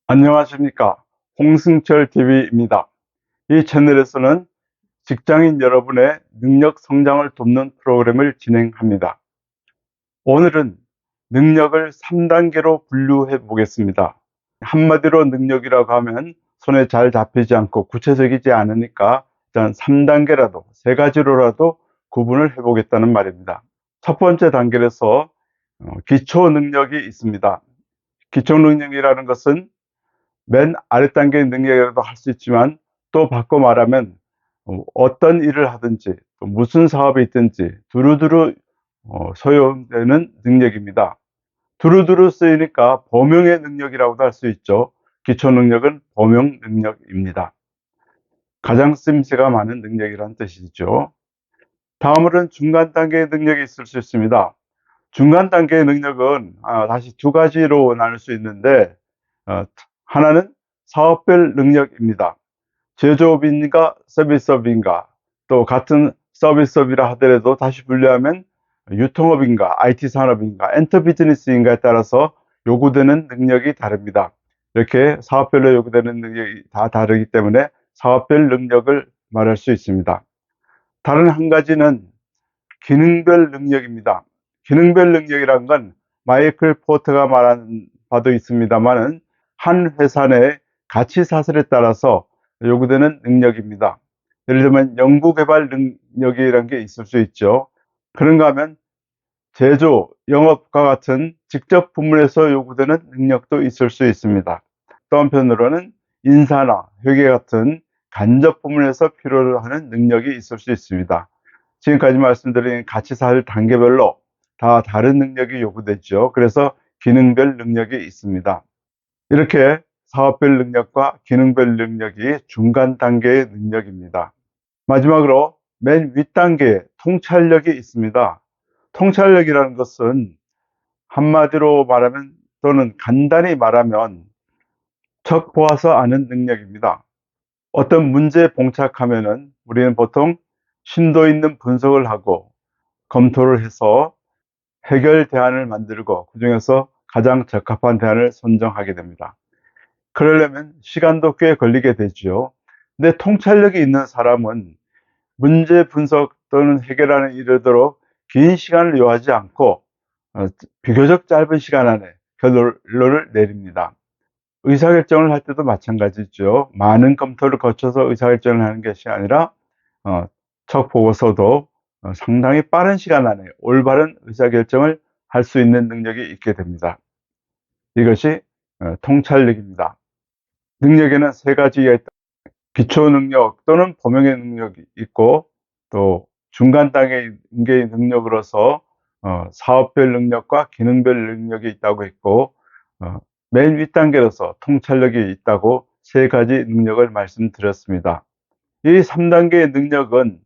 안녕하십니까. 홍승철 TV입니다. 이 채널에서는 직장인 여러분의 능력 성장을 돕는 프로그램을 진행합니다. 오늘은 능력을 3단계로 분류해 보겠습니다. 한마디로 능력이라고 하면 손에 잘 잡히지 않고 구체적이지 않으니까 일단 3단계라도, 세 가지로라도 구분을 해 보겠다는 말입니다. 첫 번째 단계에서 기초 능력이 있습니다. 기초 능력이라는 것은 맨 아래 단계의 능력이라도 할 수 있지만, 또 바꿔 말하면 어떤 일을 하든지 또 무슨 사업이 있든지 두루두루 소요되는 능력입니다. 두루두루 쓰이니까 범용의 능력이라고도 할 수 있죠. 기초 능력은 범용 능력입니다. 가장 쓰임새가 많은 능력이라는 뜻이죠. 다음으로는 중간 단계의 능력이 있을 수 있습니다. 중간 단계의 능력은 다시 두 가지로 나눌 수 있는데, 어, 하나는 사업별 능력입니다. 제조업인가 서비스업인가, 또 같은 서비스업이라 하더라도 다시 분류하면 유통업인가 IT 산업인가 엔터 비즈니스인가에 따라서 요구되는 능력이 다릅니다. 이렇게 사업별로 요구되는 능력이 다 다르기 때문에 사업별 능력을 말할 수 있습니다. 다른 한 가지는 기능별 능력입니다. 기능별 능력이란 건 마이클 포터가 말한 바도 있습니다만은 한 회사 내 가치 사슬에 따라서 요구되는 능력입니다. 예를 들면 연구개발 능력이라는 게 있을 수 있죠. 그런가 하면 제조, 영업과 같은 직접 부문에서 요구되는 능력도 있을 수 있습니다. 또 한편으로는 인사나 회계 같은 간접 부문에서 필요로 하는 능력이 있을 수 있습니다. 지금까지 말씀드린 가치사슬 단계별로 다 다른 능력이 요구되죠. 그래서 기능별 능력이 있습니다. 이렇게 사업별 능력과 기능별 능력이 중간 단계의 능력입니다. 마지막으로 맨 윗단계에 통찰력이 있습니다. 통찰력이라는 것은 한마디로 말하면, 또는 간단히 말하면 척 보아서 아는 능력입니다. 어떤 문제에 봉착하면은 우리는 보통 심도 있는 분석을 하고 검토를 해서 해결 대안을 만들고 그중에서 가장 적합한 대안을 선정하게 됩니다. 그러려면 시간도 꽤 걸리게 되죠. 근데 통찰력이 있는 사람은 문제 분석 또는 해결하는 이르도록 긴 시간을 요하지 않고 비교적 짧은 시간 안에 결론을 내립니다. 의사결정을 할 때도 마찬가지죠. 많은 검토를 거쳐서 의사결정을 하는 것이 아니라 척 보고서도 상당히 빠른 시간 안에 올바른 의사결정을 할 수 있는 능력이 있게 됩니다. 이것이 통찰력입니다. 능력에는 세 가지가 있다. 기초 능력 또는 범용의 능력이 있고, 또 중간 단계의 능력으로서 사업별 능력과 기능별 능력이 있다고 했고, 맨 윗단계로서 통찰력이 있다고 세 가지 능력을 말씀드렸습니다. 이 3단계의 능력은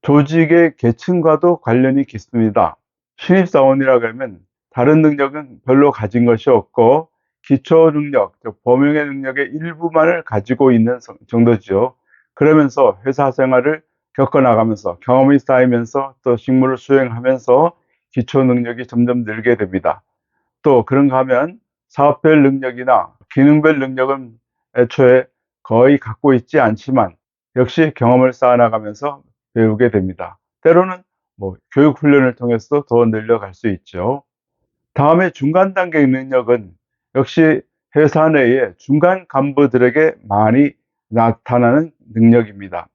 조직의 계층과도 관련이 깊습니다. 신입사원이라고 하면 다른 능력은 별로 가진 것이 없고 기초 능력, 즉 범용의 능력의 일부만을 가지고 있는 정도죠. 그러면서 회사 생활을 겪어나가면서 경험이 쌓이면서 또 직무를 수행하면서 기초 능력이 점점 늘게 됩니다. 또 그런가 하면 사업별 능력이나 기능별 능력은 애초에 거의 갖고 있지 않지만 역시 경험을 쌓아나가면서 배우게 됩니다. 때로는 교육 훈련을 통해서도 더 늘려갈 수 있죠. 다음에 중간 단계의 능력은 역시 회사 내의 중간 간부들에게 많이 나타나는 능력입니다.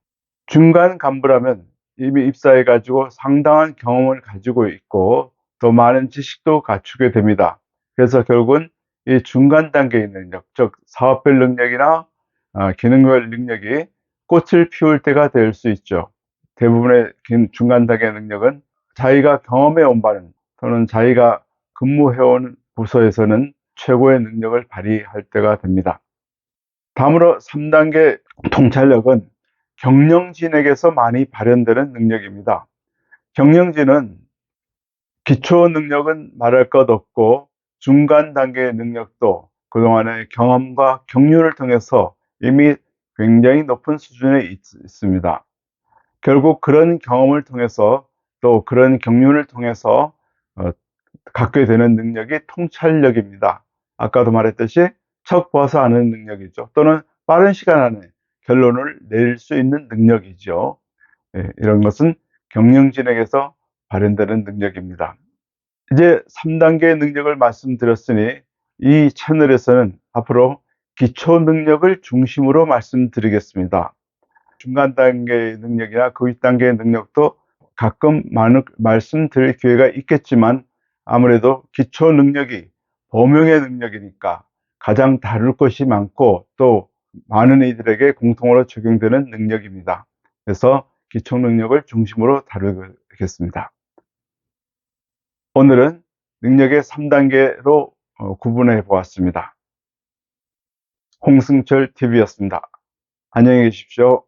중간 간부라면 이미 입사해 가지고 상당한 경험을 가지고 있고 또 많은 지식도 갖추게 됩니다. 그래서 결국은 이 중간 단계의 능력, 즉 사업별 능력이나 기능별 능력이 꽃을 피울 때가 될 수 있죠. 대부분의 중간 단계 능력은 자기가 경험해 온 바는, 또는 자기가 근무해온 부서에서는 최고의 능력을 발휘할 때가 됩니다. 다음으로 3단계 통찰력은 경영진에게서 많이 발현되는 능력입니다. 경영진은 기초 능력은 말할 것 없고 중간 단계의 능력도 그동안의 경험과 경륜을 통해서 이미 굉장히 높은 수준에 있습니다. 결국 그런 경험을 통해서 또 그런 경륜을 통해서 갖게 되는 능력이 통찰력입니다. 아까도 말했듯이 척 봐서 아는 능력이죠. 또는 빠른 시간 안에 결론을 내릴 수 있는 능력이죠. 예, 이런 것은 경영진에게서 발현되는 능력입니다. 이제 3단계의 능력을 말씀드렸으니 이 채널에서는 앞으로 기초 능력을 중심으로 말씀드리겠습니다. 중간 단계의 능력이나 그 윗단계의 능력도 가끔 말씀드릴 기회가 있겠지만 아무래도 기초 능력이 범용의 능력이니까 가장 다룰 것이 많고 또 많은 이들에게 공통으로 적용되는 능력입니다. 그래서 기초 능력을 중심으로 다루겠습니다. 오늘은 능력의 3단계로 구분해 보았습니다. 홍승철 TV였습니다. 안녕히 계십시오.